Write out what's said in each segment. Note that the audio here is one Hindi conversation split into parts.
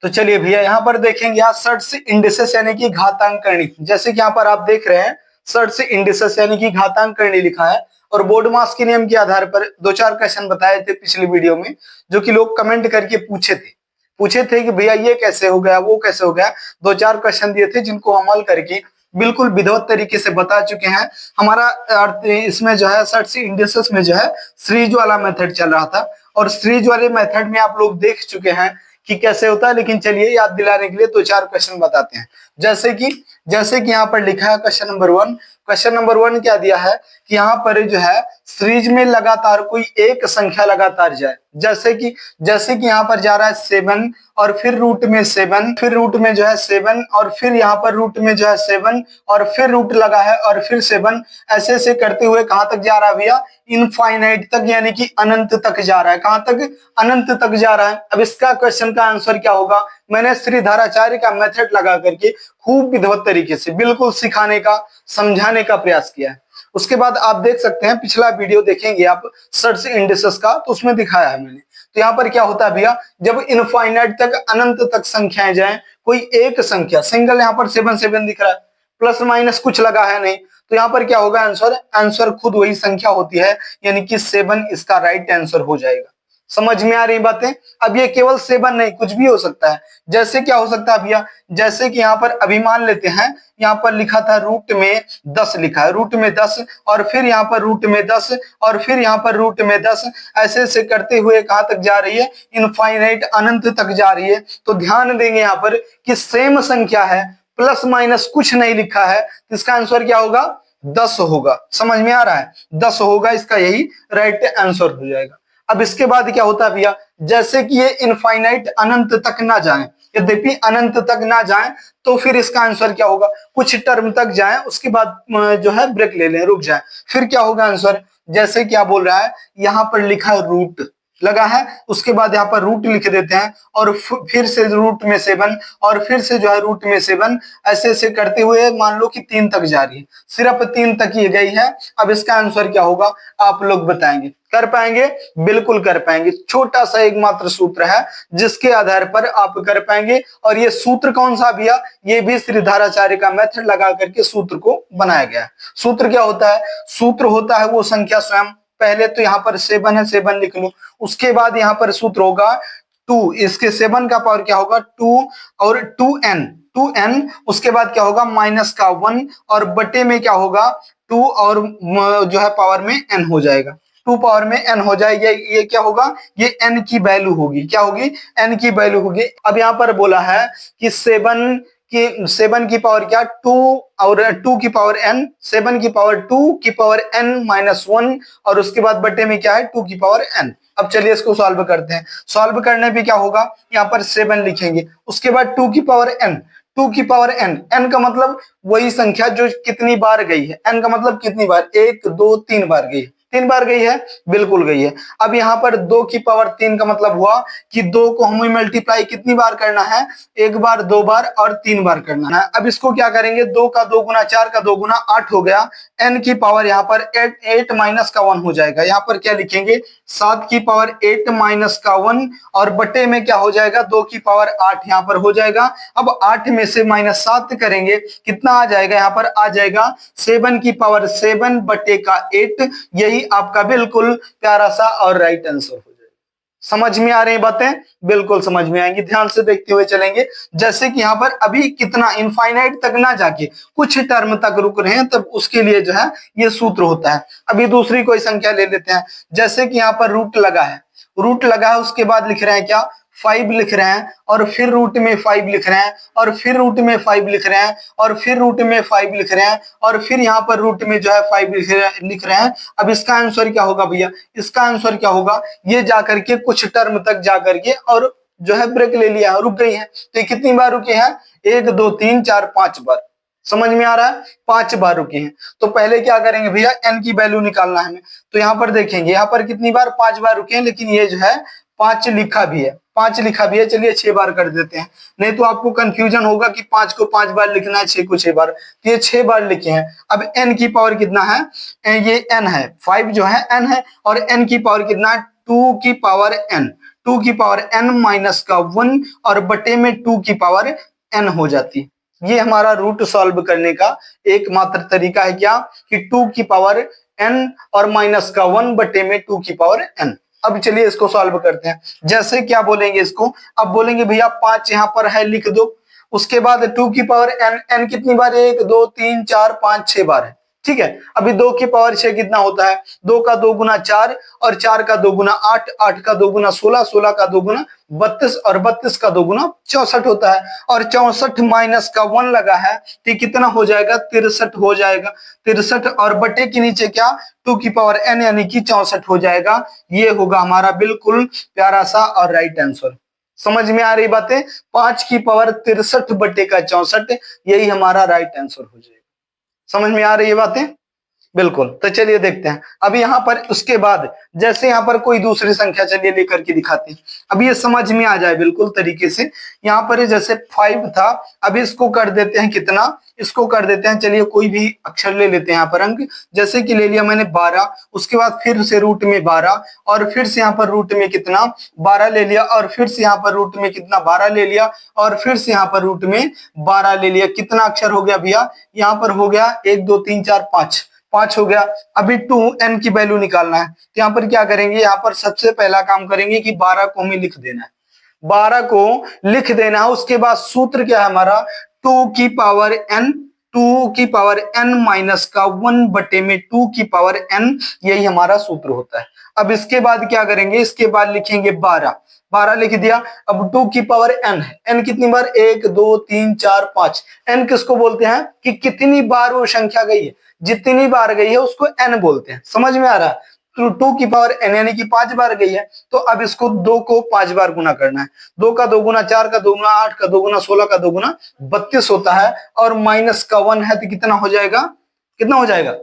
तो चलिए भैया यहाँ पर देखेंगे यहाँ सर्ट्स इंडिसेस यानी कि घातांकरणी, जैसे कि यहाँ पर आप देख रहे हैं सर्ट्स इंडिसेस यानी कि घातांकरणी लिखा है। और बोर्ड मास के नियम के आधार पर दो चार क्वेश्चन बताए थे पिछली वीडियो में, जो कि लोग कमेंट करके पूछे थे कि भैया ये कैसे हो गया वो कैसे हो गया। दो चार क्वेश्चन दिए थे जिनको हम हल करके बिल्कुल विधिवत तरीके से बता चुके हैं। हमारा इसमें जो है सर्ट्स इंडिसेस में जो है सीरीज वाला मेथड चल रहा था, और सीरीज वाले मेथड में आप लोग देख चुके हैं कि कैसे होता है। लेकिन चलिए याद दिलाने के लिए दो चार क्वेश्चन बताते हैं। जैसे कि यहाँ पर लिखा है क्वेश्चन नंबर वन क्या दिया है कि यहाँ पर जो है सीरीज में लगातार कोई एक संख्या लगातार जाए, जैसे कि यहाँ पर जा रहा है 7 और फिर रूट में 7, फिर रूट में जो है 7 और फिर यहाँ पर रूट में जो है 7 और फिर रूट लगा है और फिर 7, ऐसे ऐसे करते हुए कहां तक जा रहा है भैया? इनफाइनाइट तक, यानी कि अनंत तक जा रहा है। कहां तक? अनंत तक जा रहा है। अब इसका क्वेश्चन का आंसर क्या होगा? मैंने श्रीधराचार्य का मेथड लगा करके खूब विधिवत तरीके से बिल्कुल सिखाने का समझाने का प्रयास किया है। उसके बाद आप देख सकते हैं पिछला वीडियो देखेंगे आप सर्ट्स इंडिसेस का, तो उसमें दिखाया है मैंने। तो यहाँ पर क्या होता है भैया, जब इनफाइनाइट तक अनंत तक संख्याएं जाएं, कोई एक संख्या सिंगल, यहाँ पर 7 दिख रहा है, प्लस माइनस कुछ लगा है नहीं, तो यहाँ पर क्या होगा आंसर खुद वही संख्या होती है, यानी कि 7 इसका राइट आंसर हो जाएगा। समझ में आ रही बातें? अब ये केवल 7 नहीं, कुछ भी हो सकता है। जैसे क्या हो सकता है भैया, जैसे कि यहाँ पर अभी मान लेते हैं यहाँ पर लिखा था रूट में 10 लिखा है, रूट में 10 और फिर यहाँ पर रूट में 10 और फिर यहाँ पर रूट में 10, ऐसे ऐसे करते हुए कहां तक जा रही है? इनफाइनाइट अनंत तक जा रही है। तो ध्यान देंगे यहाँ पर कि सेम संख्या है, प्लस माइनस कुछ नहीं लिखा है, तो इसका आंसर क्या होगा? 10 होगा। समझ में आ रहा है? 10 होगा, इसका यही राइट आंसर हो जाएगा। अब इसके बाद क्या होता है भैया, जैसे कि ये इनफाइनाइट अनंत तक ना जाए, यद्यपि अनंत तक ना जाए, तो फिर इसका आंसर क्या होगा? कुछ टर्म तक जाए, उसके बाद जो है ब्रेक ले लें, रुक जाए, फिर क्या होगा आंसर? जैसे क्या बोल रहा है, यहाँ पर लिखा है रूट लगा है, उसके बाद यहाँ पर रूट लिख देते हैं और फिर से रूट में 7 और फिर से जो है रूट में 7, ऐसे ऐसे करते हुए मान लो कि 3 तक जा रही है, सिर्फ 3 तक ही गई है। अब इसका आंसर क्या होगा आप लोग बताएंगे? कर पाएंगे? बिल्कुल कर पाएंगे। छोटा सा एक मात्र सूत्र है जिसके आधार पर आप कर पाएंगे। और ये सूत्र कौन सा भैया? ये भी श्रीधराचार्य का मेथड लगा करके सूत्र को बनाया गया है। सूत्र क्या होता है? सूत्र होता है वो संख्या स्वयं। पहले तो यहाँ पर 7 है, 7 लिख लो, उसके बाद यहाँ पर सूत्र होगा 2, इसके 7 का पावर क्या होगा? 2 और 2n, उसके बाद क्या होगा? माइनस का 1 और बटे में क्या होगा? 2 और जो है पावर में n हो जाएगा, 2 पावर में n हो जाएगा। ये क्या होगा? ये n की वैल्यू होगी। क्या होगी? n की वैल्यू होगी। अब यहाँ पर बोला है कि 7 की पावर क्या? 2 और 2 की पावर n, 7 की पावर 2 की पावर n माइनस 1 और उसके बाद बटे में क्या है? 2 की पावर n। अब चलिए इसको सॉल्व करते हैं। सॉल्व करने पे क्या होगा? यहाँ पर 7 लिखेंगे, उसके बाद 2 की पावर n, 2 की पावर n, n का मतलब वही संख्या जो कितनी बार गई है, n का मतलब कितनी बार? 1 2 3 बार गई है, 3 बार गई है, बिल्कुल गई है। अब यहाँ पर 2 की पावर 3 का मतलब हुआ कि 2 को हमें मल्टीप्लाई कितनी बार करना है? 1 बार, 2 बार और 3 बार करना है। अब इसको क्या करेंगे? 2 का 2 गुना 4 का 2 गुना 8 हो गया। n की पावर यहाँ पर 8 माइनस का 1 हो जाएगा। यहाँ पर क्या लिखेंगे? 7 की पावर 8 माइनस का 1 और बटे में क्या हो जाएगा? 2 की पावर 8 यहाँ पर हो जाएगा। अब 8 में से माइनस 7 करेंगे, कितना आ जाएगा? यहाँ पर आ जाएगा 7 की पावर 7 बटे का 8। यही आपका बिल्कुल प्यारा सा और राइट आंसर हो जाएगा। समझ में आ रही बातें? बिल्कुल समझ में आएंगी, ध्यान से देखते हुए चलेंगे। जैसे कि यहाँ पर अभी कितना इनफाइनाइट तक ना जाके कुछ टर्म तक रुक रहे हैं, तब उसके लिए जो है ये सूत्र होता है। अभी दूसरी कोई संख्या ले लेते हैं। जैसे कि यहाँ पर रूट लगा है, उसके बाद लिख रहे हैं क्या? 5 लिख रहे हैं और फिर रूट में 5 लिख रहे हैं और फिर रूट में 5 लिख रहे हैं और फिर रूट में 5 लिख रहे हैं और फिर यहाँ पर रूट में जो है 5 लिख रहे हैं। अब इसका आंसर क्या होगा भैया? इसका आंसर क्या होगा? ये जाकर के कुछ टर्म तक जाकर के और जो है ब्रेक ले लिया, रुक गई है। तो ये कितनी बार रुके हैं? 1 2 3 4 5 बार। समझ में आ रहा है? 5 बार रुके हैं। तो पहले क्या करेंगे भैया? n की वैल्यू निकालना है हमें। तो यहाँ पर देखेंगे, यहाँ पर कितनी बार? 5 बार रुके हैं, लेकिन ये जो है 5 लिखा भी है, 5 लिखा भी है। चलिए 6 बार कर देते हैं, नहीं तो आपको कंफ्यूजन होगा कि 5 को 5 बार लिखना है, 6 को 6 बार। तो ये 6 बार लिखे हैं। अब n की पावर कितना है? ये n है, 5 जो है n है, और n की पावर कितना है? 2 की पावर n, 2 की पावर n माइनस का 1 और बटे में 2 की पावर n हो जाती। ये हमारा रूट सॉल्व करने का एकमात्र तरीका है क्या, कि 2 की पावर n और माइनस का 1 बटे में 2 की पावर n। अब चलिए इसको सॉल्व करते हैं। जैसे क्या बोलेंगे इसको, अब बोलेंगे भैया 5 यहाँ पर है लिख दो, उसके बाद 2 की पावर n, n कितनी बार, 1 2 3 4 5 6 बार है, ठीक है। अभी 2 की पावर 6 कितना होता है, 2 का 2 गुना 4 और 4 का 2 गुना 8, 8 का 2 गुना 16, 16 का 2 गुना 32 और 32 का 2 गुना 64 होता है। और 64 माइनस का 1 लगा है तो कितना हो जाएगा, 63 हो जाएगा। 63 और बटे के नीचे क्या, 2 की पावर n यानी कि 64 हो जाएगा। ये होगा हमारा बिल्कुल प्यारा सा और राइट आंसर। समझ में आ रही बातें, 5 की पावर 63 बटे का 64, यही हमारा राइट आंसर हो जाएगा। समझ में आ रही है बातें, बिल्कुल। तो चलिए देखते हैं अब यहाँ पर, उसके बाद जैसे यहाँ पर कोई दूसरी संख्या चलिए लेकर के दिखाते हैं, अब ये समझ में आ जाए बिल्कुल तरीके से। यहाँ पर जैसे 5 था, अब इसको कर देते हैं कितना, इसको कर देते हैं, चलिए कोई भी अक्षर ले लेते हैं यहाँ पर अंक, जैसे कि ले लिया मैंने 12, उसके बाद फिर से रूट में 12 और फिर से यहाँ पर रूट में कितना 12 ले लिया और फिर से यहाँ पर रूट में कितना 12 ले लिया और फिर से यहाँ पर रूट में 12 ले लिया। कितना अक्षर हो गया भैया, यहाँ पर हो गया 1 2 3 4 5, 5 हो गया। अभी 2n की वैल्यू निकालना है, तो यहाँ पर क्या करेंगे, यहाँ पर सबसे पहला काम करेंगे कि 12 को हमें लिख देना है, 12 को लिख देना है। उसके बाद सूत्र क्या है हमारा, 2 की पावर n, 2 की पावर n माइनस का 1 बटे में 2 की पावर n, यही हमारा सूत्र होता है। अब इसके बाद क्या करेंगे, इसके बाद लिखेंगे 12, 12 लिख दिया। अब 2 की पावर n है, n कितनी बार, 1 2 3 4 5। n किसको बोलते हैं कि कितनी बार वो संख्या गई है, जितनी बार गई है उसको n बोलते हैं। समझ में आ रहा है, तो 2 की पावर n यानी कि 5 बार गई है, तो अब इसको 2 को 5 बार गुना करना है। 2 का 2 गुना 4 का 2 गुना 8 का 2 गुना 16 का 2 गुना 32 होता है, और माइनस का 1 है तो कितना हो जाएगा, कितना हो जाएगा,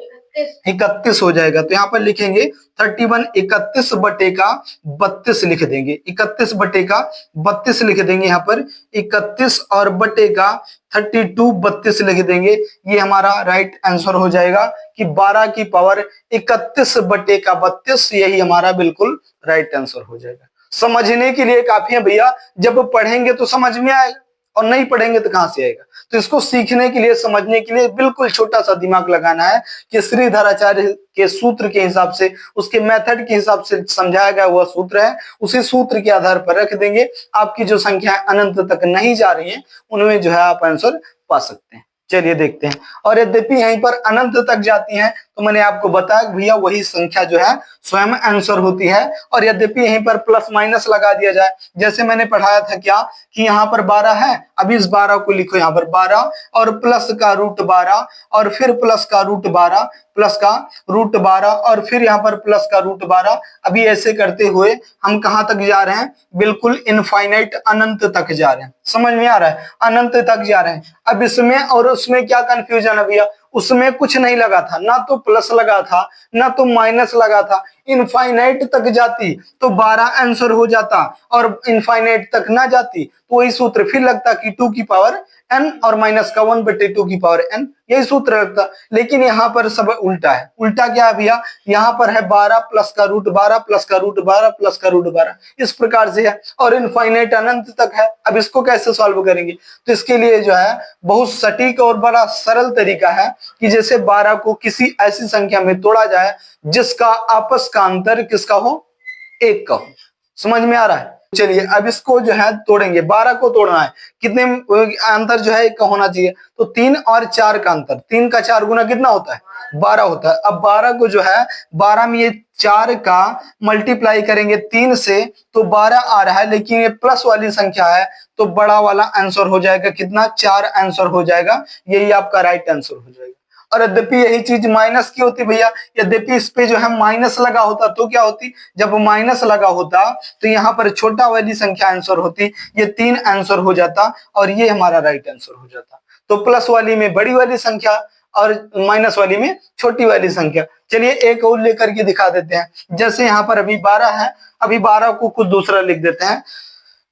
31 हो जाएगा। तो यहाँ पर लिखेंगे 31, 31 बटे का 32 लिख देंगे, 31 बटे का 32 लिख देंगे, यहाँ पर 31 और बटे का 32 32 लिख देंगे। ये हमारा राइट आंसर हो जाएगा कि 12 की पावर 31 बटे का 32, यही हमारा बिल्कुल राइट आंसर हो जाएगा। समझने के लिए काफी है भैया, जब पढ़ेंगे तो समझ में आएगा और नहीं पढ़ेंगे तो कहां से आएगा। तो इसको सीखने के लिए, समझने के लिए बिल्कुल छोटा सा दिमाग लगाना है कि श्रीधराचार्य के सूत्र के हिसाब से, उसके मेथड के हिसाब से समझाया गया वह सूत्र है, उसी सूत्र के आधार पर रख देंगे। आपकी जो संख्या अनंत तक नहीं जा रही है उनमें जो है आप आंसर पा सकते हैं। चलिए देखते हैं। और यद्यपि यहीं पर अनंत तक जाती हैं तो मैंने आपको बताया भैया वही संख्या जो है स्वयं आंसर होती है। और यद्यपि यहीं पर प्लस माइनस लगा दिया जाए, जैसे मैंने पढ़ाया था क्या कि यहाँ पर 12 है, अभी इस 12 को लिखो यहाँ पर 12 और प्लस का रूट 12 और फिर प्लस का रूट 12, प्लस का रूट 12 और फिर यहाँ पर प्लस का रूट 12। अभी ऐसे करते हुए हम कहां तक जा रहे हैं, बिल्कुल इनफाइनाइट अनंत तक जा रहे हैं। समझ में आ रहा है, अनंत तक जा रहे हैं। अब इसमें और उसमें क्या कंफ्यूजन है भैया, उसमें कुछ नहीं लगा था, ना तो प्लस लगा था ना तो माइनस लगा था। इनफाइनाइट तक जाती तो 12 आंसर हो जाता, और इनफाइनाइट तक ना जाती तो वही सूत्र फिर लगता कि 2 की पावर n और माइनस का 1 बटे 2 की पावर n, यही सूत्र लगता। लेकिन यहाँ पर सब उल्टा है। उल्टा क्या है भैया, यहाँ पर है 12 प्लस का रूट 12 प्लस का रूट 12 प्लस का रूट 12, इस प्रकार से है, और इनफाइनाइट अनंत तक है। अब इसको कैसे सॉल्व करेंगे, तो इसके लिए जो है बहुत सटीक और बड़ा सरल तरीका है कि जैसे 12 को किसी ऐसी संख्या में तोड़ा जाए जिसका आपस का अंतर किसका हो, 1 का हो। समझ में आ रहा है। चलिए अब इसको जो है तोड़ेंगे, 12 को तोड़ना है, कितने अंतर जो है 1 का होना चाहिए, तो 3 और 4 का अंतर, 3 का 4 गुना कितना होता है, 12 होता है। अब 12 को जो है 12 में ये 4 का मल्टीप्लाई करेंगे 3 से तो 12 आ रहा है, लेकिन ये प्लस वाली संख्या है तो बड़ा वाला आंसर हो जाएगा कितना, 4 आंसर हो जाएगा। यही आपका राइट आंसर हो जाएगा। और यद्यपि यही चीज माइनस की होती भैया, यद्यपि इस पे जो है माइनस लगा होता तो क्या होती, जब माइनस लगा होता तो यहाँ पर छोटा वाली संख्या आंसर होती, ये 3 आंसर हो जाता और ये हमारा राइट आंसर हो जाता। तो प्लस वाली में बड़ी वाली संख्या और माइनस वाली में छोटी वाली संख्या। चलिए एक और लेकर के दिखा देते हैं। जैसे यहाँ पर अभी 12 है, अभी 12 को कुछ दूसरा लिख देते हैं।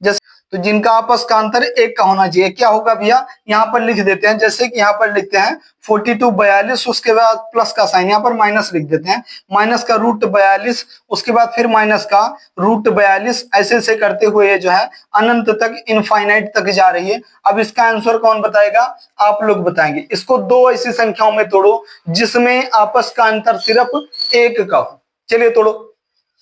जैसे तो जिनका आपस का अंतर 1 का होना चाहिए। क्या होगा भैया, यहाँ पर लिख देते हैं, जैसे कि यहाँ पर लिखते हैं 42 42, उसके बाद प्लस का साइन यहाँ पर माइनस लिख देते हैं, माइनस का रूट 42, उसके बाद फिर माइनस का रूट 42, ऐसे ऐसे करते हुए ये जो है अनंत तक, इनफाइनाइट तक जा रही है। अब इसका आंसर कौन बताएगा, आप लोग बताएंगे। इसको दो ऐसी संख्याओं में तोड़ो जिसमें आपस का अंतर सिर्फ 1 का हो। चलिए तोड़ो।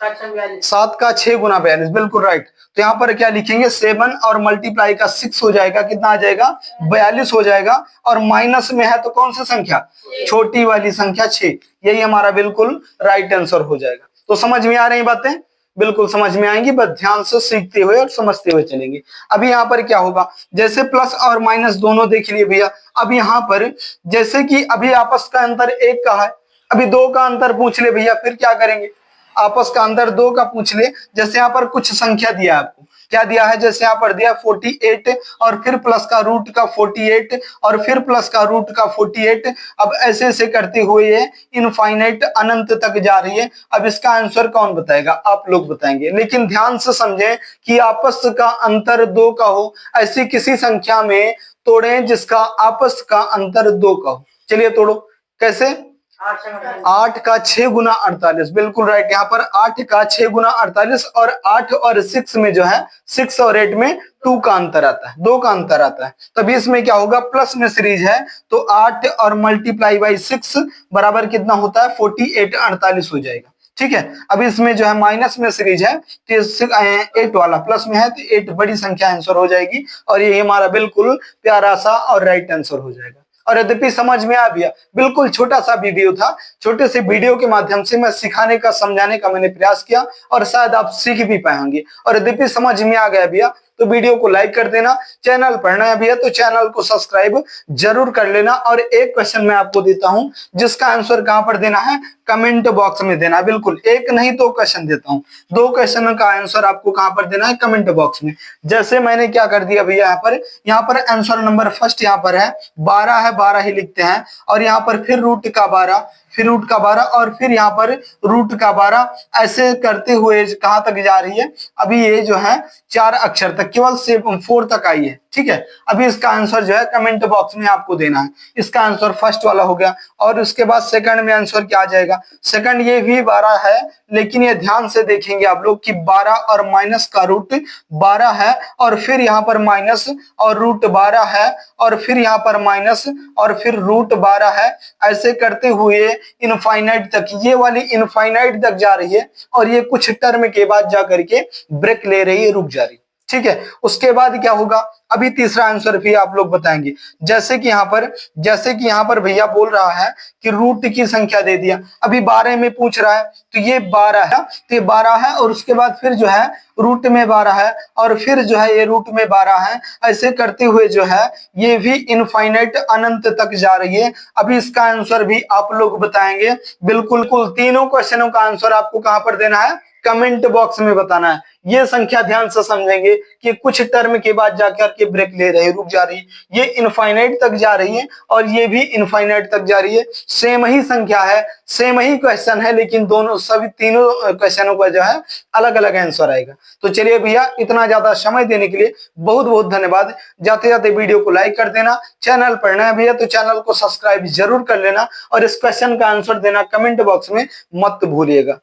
7 का 6 गुना 42, बिल्कुल राइट। तो यहाँ पर क्या लिखेंगे, 7 और मल्टीप्लाई का 6 हो जाएगा, कितना आ जाएगा, 42 हो जाएगा। और माइनस में है तो कौन सी संख्या, छोटी वाली संख्या 6, यही हमारा बिल्कुल राइट आंसर हो जाएगा। तो समझ में आ रही बातें, बिल्कुल समझ में आएंगी, बस ध्यान से सीखते हुए और समझते हुए चलेंगे। अभी यहाँ पर क्या होगा, जैसे प्लस और माइनस दोनों देख लिए भैया। अब यहाँ पर जैसे कि अभी आपस का अंतर 1 का है, अभी 2 का अंतर पूछ ले भैया, फिर क्या करेंगे, आपस का अंतर 2 का पूछ ले। जैसे यहाँ पर कुछ संख्या दिया है आपको, क्या दिया है, जैसे यहाँ पर दिया 48 और फिर प्लस का रूट का 48 और फिर प्लस का रूट का 48। अब ऐसे ऐसे करते हुए ये इनफाइनाइट अनंत तक जा रही है। अब इसका आंसर कौन बताएगा, आप लोग बताएंगे। लेकिन ध्यान से समझें कि आपस का अंतर 2 का हो, ऐसी किसी संख्या में तोड़ें जिसका आपस का अंतर 2 का हो। चलिए तोड़ो, कैसे, 8 का 6 गुना 48, बिल्कुल राइट। यहाँ पर 8 का 6 गुना 48 और 8 और 6 में जो है 6 और 8 में 2 का अंतर आता है, 2 का अंतर आता है। तभी इसमें क्या होगा, प्लस में सीरीज है तो 8 और मल्टीप्लाई बाई 6 बराबर कितना होता है, 48 48 हो जाएगा। ठीक है। अब इसमें जो है माइनस में सीरीज है तो 8 वाला प्लस में है तो 8 बड़ी संख्या आंसर हो जाएगी। और ये हमारा बिल्कुल प्यारा सा और राइट आंसर हो जाएगा। और यद्यपि समझ में आ गया, बिल्कुल छोटा सा वीडियो था, छोटे से वीडियो के माध्यम से मैं सिखाने का, समझाने का मैंने प्रयास किया और शायद आप सीख भी पाएंगे। और यद्यपि समझ में आ गया भैया तो वीडियो को लाइक कर देना, चैनल पढ़ना है भैया तो चैनल को सब्सक्राइब जरूर कर लेना। और एक क्वेश्चन मैं आपको देता हूं जिसका आंसर कहां पर देना है, कमेंट बॉक्स में देना है। बिल्कुल, एक नहीं 2 क्वेश्चन देता हूं, 2 क्वेश्चन का आंसर आपको कहां पर देना है, कमेंट बॉक्स में। जैसे मैंने क्या कर दिया भैया, यहाँ पर आंसर नंबर फर्स्ट यहाँ पर है 12 है, 12 ही लिखते हैं। और यहाँ पर फिर रूट का 12, फिर रूट का 12 और फिर यहाँ पर रूट का 12, ऐसे करते हुए कहां तक जा रही है, अभी ये जो है 4 अक्षर तक, केवल 4 तक आई है। ठीक है। अभी इसका आंसर जो है कमेंट बॉक्स में आपको देना है। इसका आंसर फर्स्ट वाला हो गया। और उसके बाद सेकंड में आंसर क्या आ जाएगा, सेकंड ये भी 12 है, लेकिन ये ध्यान से देखेंगे आप लोग कि 12 और माइनस का रूट 12 है और फिर यहाँ पर माइनस और रूट 12 है और फिर यहाँ पर माइनस और फिर रूट 12 है। ऐसे करते हुए इनफाइनाइट तक, ये वाली इनफाइनाइट तक जा रही है और ये कुछ टर्म के बाद जा करके ब्रेक ले रही है, रुक जा रही है। ठीक है। उसके बाद क्या होगा, अभी तीसरा आंसर भी आप लोग बताएंगे। जैसे कि यहाँ पर भैया बोल रहा है कि रूट की संख्या दे दिया, अभी 12 में पूछ रहा है तो ये 12 है, तो ये 12 है और उसके बाद फिर जो है रूट में 12 है और फिर जो है ये रूट में 12 है। ऐसे करते हुए जो है ये भी इनफाइनाइट अनंत तक जा रही है। अभी इसका आंसर भी आप लोग बताएंगे। बिल्कुल, कुल तीनों क्वेश्चनों का आंसर आपको कहां पर देना है, कमेंट बॉक्स में बताना है। ये संख्या ध्यान से समझेंगे कि कुछ टर्म के बाद जाकर के ब्रेक ले रही है, रुक जा रही है, ये इनफाइनाइट तक जा रही है और ये भी इनफाइनाइट तक जा रही है। सेम ही संख्या है, सेम ही क्वेश्चन है, लेकिन दोनों सभी तीनों क्वेश्चनों का जो है अलग अलग आंसर आएगा। तो चलिए भैया, इतना ज्यादा समय देने के लिए बहुत बहुत धन्यवाद। जाते जाते वीडियो को लाइक कर देना, चैनल पढ़ना है भैया तो चैनल को सब्सक्राइब जरूर कर लेना और इस क्वेश्चन का आंसर देना कमेंट बॉक्स में मत भूलिएगा।